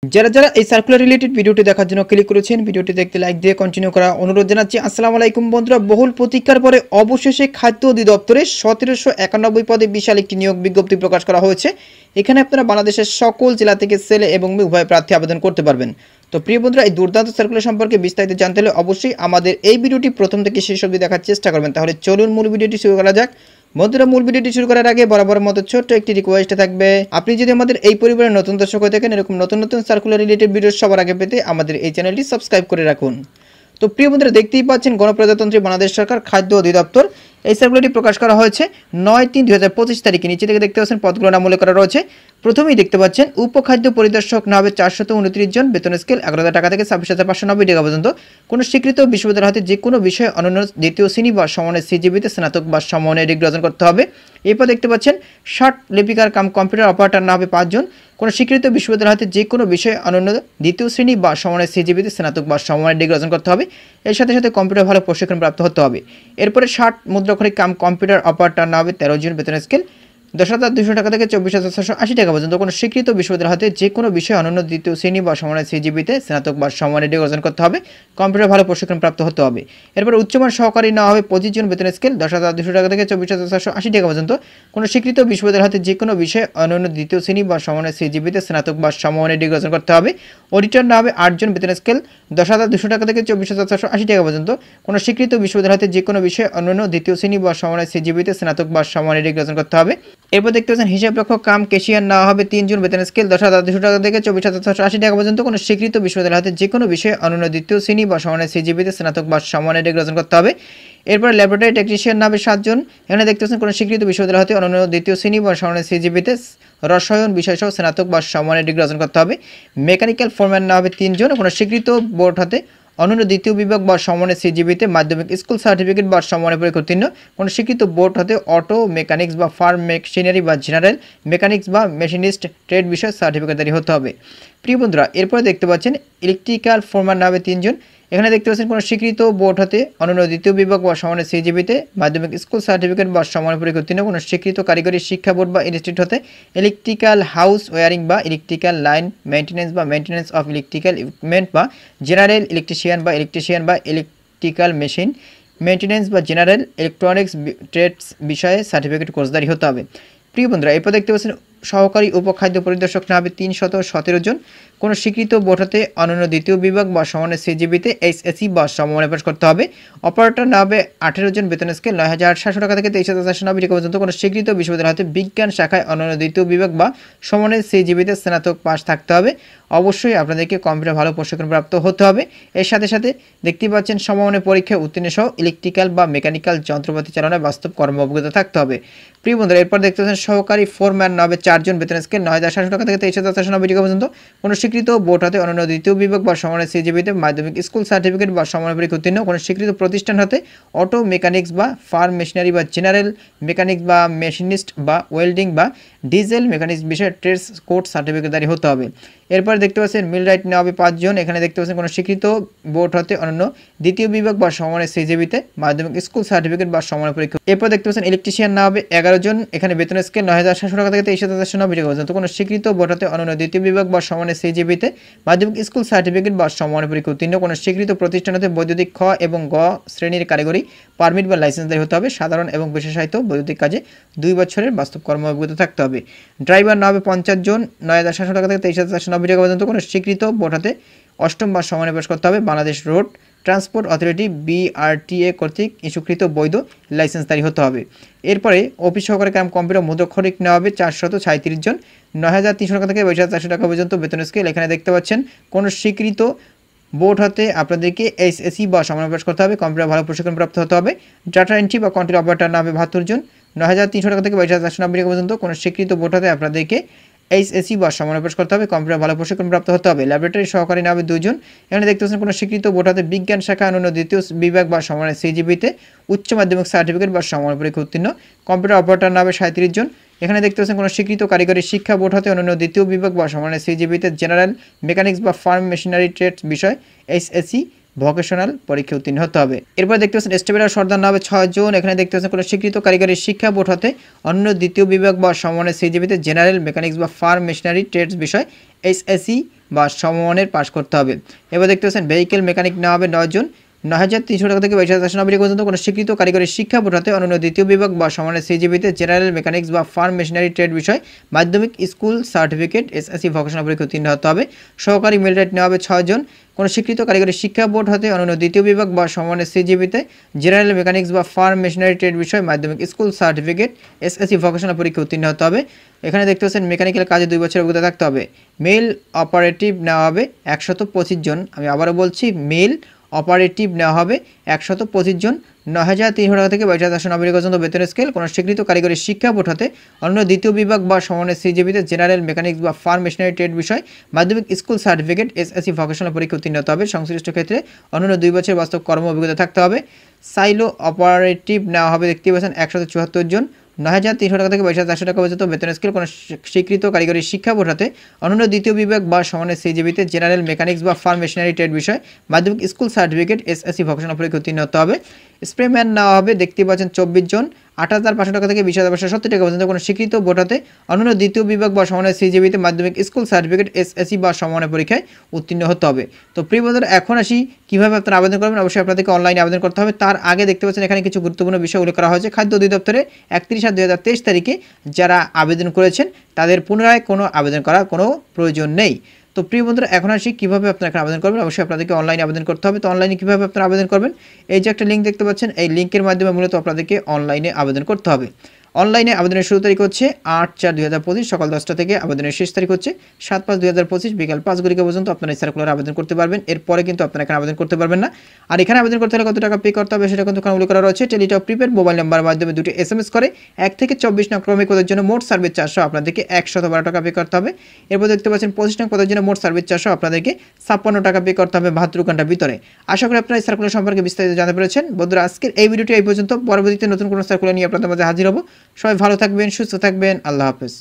যারা যারা এই সার্কুলার রিলেটেড ভিডিওটি দেখার জন্য ক্লিক করেছেন, ভিডিওটি দেখতে লাইক দিয়ে কন্টিনিউ করা অনুরোধ জানাচ্ছি। আসসালামু আলাইকুম বন্ধুরা, বহুল প্রতীক্ষার পরে অবশেষে খাদ্য অধিদপ্তরে 1791 পদে বিশাল একটি নিয়োগ বিজ্ঞপ্তি প্রকাশ করা হয়েছে। এখানে আপনারা বাংলাদেশের সকল জেলা থেকে ছেলে এবং মেয়ে উভয় প্রার্থী আবেদন করতে পারবেন। তো প্রিয় বন্ধুরা, এই দুর্দান্ত সার্কুলার সম্পর্কে বিস্তারিত জানতে হলে অবশ্যই আমাদের এই ভিডিওটি প্রথম থেকে শেষ অবধি দেখার চেষ্টা করবেন। তাহলে চলুন মূল ভিডিওটি শুরু করা যাক। বন্ধুরা, মূল ভিডিওটি শুরু করার আগে বরাবর মতো ছোট্ট একটি রিকোয়েস্ট থাকবে, আপনি যদি আমাদের এই পরিবারের নতুন দর্শক হয়ে থাকেন, এরকম নতুন নতুন সার্কুলার রিলেটেড ভিডিও সবার আগে পেতে আমাদের এই চ্যানেলটি সাবস্ক্রাইব করে রাখুন। তো প্রিয় বন্ধুরা, দেখতেই পাচ্ছেন গণপ্রজাতন্ত্রী বাংলাদেশ সরকার খাদ্য অধিদপ্তর এই সার্কুলারটি প্রকাশ করা হয়েছে 9/3/2025 তারিখে। নিচে থেকে দেখতে পাচ্ছেন পদগুলোর নাম উল্লেখ করা রয়েছে। প্রথমেই দেখতে পাচ্ছেন উপখাদ্য পরিদর্শক না হবে 429 জন, বেতন স্কেল 11,000 টাকা থেকে 26,590 টাকা পর্যন্ত। কোনো স্বীকৃত বিশ্ববিদ্যালয় হতে যে কোনো বিষয়ে অনন্য দ্বিতীয় শ্রেণী বা সমানের সিজিপিতে স্নাতক বা সমানের ডিগ্রি অর্জন করতে হবে। এরপর দেখতে পাচ্ছেন ষাট লিপিকার কাম কম্পিউটার অপারেটর না হবে 5 জন। কোনো স্বীকৃত বিশ্ববিদ্যালয় হতে যে কোনো বিষয়ে অনন্য দ্বিতীয় শ্রেণী বা সমানের সিজিপিতে স্নাতক বা সমানের ডিগ্রি অর্জন করতে হবে। এর সাথে সাথে কম্পিউটার ভালো প্রশিক্ষণ প্রাপ্ত হতে হবে। এরপরে 60 মুদ্রাক্ষরিক কাম কম্পিউটার অপারেটর না হবে 13 জন, বেতন স্কেল 10,200 টাকা থেকে 24,680 টাকা পর্যন্ত। কোনো স্বীকৃত বিশ্ববিদ্যালয় হতে যে কোনো বিষয়ে অনন্য দ্বিতীয় শ্রেণী বা সমানের সিজিপিতে স্নাতক বা সমানের ডিগ্রি অর্জন করতে হবে। কম্পিউটার ভালো প্রশিক্ষণ প্রাপ্ত হতে হবে। এরপর উচ্চমান সহকারী নেওয়া হবে 25 জন, বেতন স্কেল 10,200 টাকা থেকে 24,480 টাকা পর্যন্ত। কোনো স্বীকৃত বিশ্ববিদ্যালয় হতে যে কোনো বিষয়ে অনন্য দ্বিতীয় শ্রেণী বা সমানের সিজিপিতে স্নাতক বা সমানের ডিগ্রি অর্জন করতে হবে। অডিটর নেওয়া হবে 8 জন, বেতন স্কেল 10,200 টাকা থেকে 24,480 টাকা পর্যন্ত। কোনো স্বীকৃত বিশ্ববিদ্যালয় হতে যে কোনো বিষয়ে অনন্য দ্বিতীয় শ্রেণী বা সমানের সিজিপিতে স্নাতক বা সমানের ডিগ্রি অর্জন করতে হবে। এরপর দেখতে পাচ্ছেন হিসাব রক্ষক কাম ক্যাশিয়ার নেওয়া হবে 3 জন, বেতন স্কেল 10,200 টাকা থেকে 24,680 টাকা পর্যন্ত। কোনো স্বীকৃত বিশ্ববিদ্যালয় হতে যে কোনো বিষয়ে অনন্য দ্বিতীয় শ্রেণী বা সমানের সিজিপিতে স্নাতক বা সমানের ডিগ্রি অর্জন করতে হবে। এরপর ল্যাবরেটরি টেকনিশিয়ান নেওয়া হবে 7 জন। এখানে দেখতে পাচ্ছেন কোনো স্বীকৃত বিশ্ববিদ্যালয় হতে অনন্য দ্বিতীয় শ্রেণী বা সমানের সিজিপিতে রসায়ন বিষয়সহ স্নাতক বা সমানের ডিগ্রি অর্জন করতে হবে। মেকানিক্যাল ফোরম্যান নেওয়া হবে 3 জন। কোনো স্বীকৃত বোর্ড হতে অনন্য দ্বিতীয় বিভাগ বা সমানের সিজিপিতে মাধ্যমিক স্কুল সার্টিফিকেট বা সমানের পরীক্ষা উত্তীর্ণ। কোনো স্বীকৃত বোর্ড হতে অটো মেকানিক্স বা ফার্ম মেশিনারি বা জেনারেল মেকানিক্স বা মেশিনিস্ট ট্রেড বিষয়ে সার্টিফিকেটধারী হতে হবে। প্রিয় বন্ধুরা, এরপরে দেখতে পাচ্ছেন ইলেকট্রিক্যাল ফোরম্যান নামে 3 জন। এখানে দেখতে পাচ্ছেন কোনো স্বীকৃত বোর্ড হতে অনন্য দ্বিতীয় বিভাগ বা সমানের সিজিপিতে মাধ্যমিক স্কুল সার্টিফিকেট বা সমানের পরীক্ষা উত্তীর্ণ। কোনো স্বীকৃত কারিগরি শিক্ষা বোর্ড বা ইনস্টিটিউট হতে ইলেকট্রিক্যাল হাউস ওয়ারিং বা ইলেকট্রিক্যাল লাইন মেইনটেনেন্স বা মেইনটেনেন্স অফ ইলেকট্রিক্যাল ইকুইপমেন্ট বা জেনারেল ইলেকট্রিশিয়ান বা ইলেকট্রিক্যাল মেশিন মেইনটেনেন্স বা জেনারেল ইলেকট্রনিক্স ট্রেডস বিষয়ে সার্টিফিকেট কোর্সধারী হতে হবে। প্রিয় বন্ধুরা, এরপর দেখতে পাচ্ছেন সহকারী উপখাদ্য পরিদর্শক না হবে 317 জন। কোনো স্বীকৃত বোর্ড হতে অনন্য দ্বিতীয় বিভাগ বা সমানের সিজিপিতে এইচএসসি বা সমমানে পাস করতে হবে। অপারেটর না হবে 18 জন, বেতন স্কেল 9,700 টাকা থেকে 23,490 টাকা পর্যন্ত। কোনো স্বীকৃত বিশ্ববিদ্যালয় হতে বিজ্ঞান শাখায় অনন্য দ্বিতীয় বিভাগ বা সমানের সিজিপিতে স্নাতক পাস থাকতে হবে। অবশ্যই আপনাদেরকে কম্পিউটার ভালো প্রশিক্ষণ প্রাপ্ত হতে হবে। এর সাথে সাথে দেখতেই পাচ্ছেন সমমানের পরীক্ষায় উত্তীর্ণ সহ ইলেকট্রিক্যাল বা মেকানিক্যাল যন্ত্রপাতি চালানোর বাস্তব কর্ম অভিজ্ঞতা থাকতে হবে। প্রিয় বন্ধুরা, এরপর দেখতে পাচ্ছেন সহকারী ফোরম্যান না হবে 4 জন, বেতন স্কেল 9,700 টাকা থেকে 23,490 টাকা পর্যন্ত। কোনো স্বীকৃত বোর্ড হতে অনন্য দ্বিতীয় বিভাগ বা সমানের সিজিপিতে মাধ্যমিক স্কুল সার্টিফিকেট বা সমানের পরীক্ষা উত্তীর্ণ। কোনো স্বীকৃত প্রতিষ্ঠান হতে অটো মেকানিক্স বা ফার্ম মেশিনারি বা জেনারেল মেকানিক্স বা মেশিনিস্ট বা ওয়েল্ডিং বা ডিজেল মেকানিক্স বিষয়ে ট্রেডস কোর্স সার্টিফিকেটধারী হতে হবে। এরপর দেখতে পাচ্ছেন মিলরাইট নেওয়া হবে 5 জন। এখানে দেখতে পাচ্ছেন কোনো স্বীকৃত বোর্ড হতে অনন্য দ্বিতীয় বিভাগ বা সমানের সিজিপিতে মাধ্যমিক স্কুল সার্টিফিকেট বা সমানের পরীক্ষা। এরপর দেখতে পাচ্ছেন ইলেকট্রিশিয়ান নেওয়া হবে 11 জন। এখানে বেতন স্কেল 9,700 টাকা থেকে 23,490 টাকা পর্যন্ত। কোনো স্বীকৃত বোর্ড হতে অনন্য দ্বিতীয় বিভাগ বা সমানের সিজিপিতে মাধ্যমিক স্কুল সার্টিফিকেট বা সমানের পরীক্ষা উত্তীর্ণ। কোনো স্বীকৃত প্রতিষ্ঠান হতে বৈদ্যুতিক খ এবং গ শ্রেণীর কারিগরি পারমিট বা লাইসেন্সধারী হতে হবে। সাধারণ এবং বিশেষায়িত বৈদ্যুতিক কাজে 2 বছরের বাস্তব কর্ম অভিজ্ঞতা থাকতে হবে। ড্রাইভার নেওয়া হবে 50 জন, 9,700 টাকা থেকে 23,490 টাকা পর্যন্ত। কোনো স্বীকৃত বোর্ড হতে অষ্টম বা সমানে পাস করতে হবে। Bangladesh road transport authority BRTA কর্তৃক ইস্যুকৃত বৈধ লাইসেন্সধারী হতে হবে। এরপরে অফিস সহকারী কাম কম্পিউটার মুদ্রাক্ষরিক নেওয়া হবে 437 জন, 9,300 টাকা থেকে 22,400 টাকা পর্যন্ত বেতন স্কেল। এখানে দেখতে পাচ্ছেন কোনো স্বীকৃত বোর্ড হতে আপনাদেরকে এইচএসসি বা সমানে পাস করতে হবে। কম্পিউটার ভালো প্রশিক্ষণ প্রাপ্ত হতে হবে। ডাটা এন্ট্রি বা কন্ট্রোল অপারেটর নেওয়া হবে 72 জন, 9,300 টাকা থেকে 22,490 টাকা পর্যন্ত। কোনো স্বীকৃত বোর্ড হতে আপনাদেরকে এইচএসসি বা সমানে পাস করতে হবে। কম্পিউটার ভালো প্রশিক্ষণ প্রাপ্ত হতে হবে। ল্যাবরেটরি সহকারী নেওয়া হবে 2 জন। এখানে দেখতে পাচ্ছেন কোনো স্বীকৃত বোর্ড হতে বিজ্ঞান শাখা অনন্য দ্বিতীয় বিভাগ বা সমানের সিজিপিতে উচ্চ মাধ্যমিক সার্টিফিকেট বা সমানের পরীক্ষা উত্তীর্ণ। কম্পিউটার অপারেটর নেওয়া হবে 37 জন। এখানে দেখতে পাচ্ছেন কোনো স্বীকৃত কারিগরি শিক্ষা বোর্ড হতে অনন্য দ্বিতীয় বিভাগ বা সমানের সিজিপিতে জেনারেল মেকানিক্স বা ফার্ম মেশিনারি ট্রেডস বিষয় এইচএসসি ভোকেশনাল পরীক্ষা উত্তীর্ণ হতে হবে। এরপর দেখতে পাচ্ছেন স্টেবেলার সর্দার নামে 6 জন। এখানে দেখতে পাচ্ছেন কোনো স্বীকৃত কারিগরি শিক্ষা বোর্ড হতে অন্য দ্বিতীয় বিভাগ বা সমানের সিজিপিতে জেনারেল মেকানিক্স বা ফার্ম মেশিনারি ট্রেডস বিষয় এইচএসসি বা সমমানের পাশ করতে হবে। এবার দেখতে পাচ্ছেন ভেহিকেল মেকানিক নেওয়া হবে 9 জন, 9,300 টাকা থেকে 22,490 পর্যন্ত কোনো স্বীকৃত কারিগরি শিক্ষা বোর্ড হতে অনন্য দ্বিতীয় বিভাগ বা সমানের সিজিপিতে জেনারেল মেকানিক্স বা ফার্ম মেশিনারি ট্রেড বিষয় মাধ্যমিক স্কুল সার্টিফিকেট এসএসসি ভোকেশনাল পরীক্ষা উত্তীর্ণ হতে হবে। সহকারী মিলিটারি নেওয়া হবে 6 জন, কোনো স্বীকৃত কারিগরি শিক্ষা বোর্ড হতে অনন্য দ্বিতীয় বিভাগ বা সমানের সিজিপিতে জেনারেল মেকানিক্স বা ফার্ম মেশিনারি ট্রেড বিষয় মাধ্যমিক স্কুল সার্টিফিকেট এসএসসি ভোকেশনাল পরীক্ষা উত্তীর্ণ হতে হবে। এখানে দেখতে পাচ্ছেন মেকানিক্যাল কাজে 2 বছরের অভিজ্ঞতা থাকতে হবে। মেল অপারেটিভ নেওয়া হবে 125 জন, আমি আবারও বলছি মেল অপারেটিভ নেওয়া হবে 125 জন, 9,300 টাকা থেকে 22,490 পর্যন্ত বেতন স্কেল, কোনো স্বীকৃত কারিগরি শিক্ষা বোর্ড হতে অন্য দ্বিতীয় বিভাগ বা সমানের সিজিপিতে জেনারেল মেকানিক্স বা ফার্ম মেশিনারি ট্রেড বিষয় মাধ্যমিক স্কুল সার্টিফিকেট এসএসসি ভোকেশনাল পরীক্ষা উত্তীর্ণ হতে হবে। সংশ্লিষ্ট ক্ষেত্রে অন্যান্য 2 বছরের বাস্তব কর্ম অভিজ্ঞতা থাকতে হবে। সাইলো অপারেটিভ নেওয়া হবে দেখতে পাচ্ছেন 174 জন, 9,300 টাকা থেকে 22,400 টাকা পর্যন্ত বেতন স্কেল, কোনো স্বীকৃত কারিগরি শিক্ষা বোর্ড হতে অন্যান্য দ্বিতীয় বিভাগ বা সমানের সিজিপিতে জেনারেল মেকানিক্স বা ফার্ম মেশিনারি ট্রেড বিষয় মাধ্যমিক স্কুল সার্টিফিকেট এসএসসি ভোকেশনাল পরীক্ষা উত্তীর্ণ হতে হবে। স্প্রেম্যান নেওয়া হবে দেখতে পাচ্ছেন 24 জন, 8,500 টাকা থেকে 20,570 টাকা পর্যন্ত কোনো স্বীকৃত বোর্ড হতে অন্যান্য দ্বিতীয় বিভাগ বা সমানের সিজিপিতে মাধ্যমিক স্কুল সার্টিফিকেট এসএসসি বা সমানের পরীক্ষায় উত্তীর্ণ হতে হবে। তো প্রিয় বন্ধুরা, এখন আসি কীভাবে আপনারা আবেদন করবেন। অবশ্যই আপনাদেরকে অনলাইনে আবেদন করতে হবে। তার আগে দেখতে পাচ্ছেন এখানে কিছু গুরুত্বপূর্ণ বিষয় উল্লেখ করা হয়েছে। খাদ্য অধিদপ্তরে 31/7/2023 তারিখে যারা আবেদন করেছেন তাদের পুনরায় কোনো আবেদন করার কোনো প্রয়োজন নেই। তো প্রিয় বন্ধুরা, এখন আসি কীভাবে আপনারা এখানে আবেদন করবেন। অবশ্যই আপনাদেরকে অনলাইনে আবেদন করতে হবে। তো অনলাইনে কীভাবে আপনারা আবেদন করবেন, এই যে একটা লিঙ্ক দেখতে পাচ্ছেন, এই লিঙ্কের মাধ্যমে মূলত আপনাদেরকে অনলাইনে আবেদন করতে হবে। অনলাইনে আবেদনের শুরু তারিখ হচ্ছে 8/4/2025 সকাল 10টা থেকে, আবেদনের শেষ তারিখ হচ্ছে 7/5/2025 বিকাল 5 ঘটিকা পর্যন্ত আপনারা এই সার্কুলার আবেদন করতে পারবেন। এরপরে কিন্তু আপনারা এখানে আবেদন করতে পারবেন না। আর এখানে আবেদন করতে হলে কত টাকা পে করতে হবে সেটা কিন্তু এখানে উল্লেখ করা রয়েছে। টেলিটক প্রিপেড মোবাইল নাম্বারের মাধ্যমে 2টি SMS করে 1 থেকে 24 নং ক্রমিক পদের জন্য মোট সার্ভিস 400 আপনাদেরকে 112 টাকা পে করতে হবে। এরপর দেখতে পাচ্ছেন 25 নং পদের জন্য মোট সার্ভিস 400 আপনাদেরকে 56 টাকা পে করতে হবে 72 ঘন্টার ভিতরে। আশা করি আপনারা এই সার্কুলার সম্পর্কে বিস্তারিত জানতে পেরেছেন। বন্ধুরা, আজকের এই ভিডিওটি এই পর্যন্ত। পরবর্তীতে নতুন কোনো সার্কুলার নিয়ে আপনাদের মাঝে হাজির হব। সবাই ভালো থাকবেন, সুস্থ থাকবেন। আল্লাহ হাফেজ।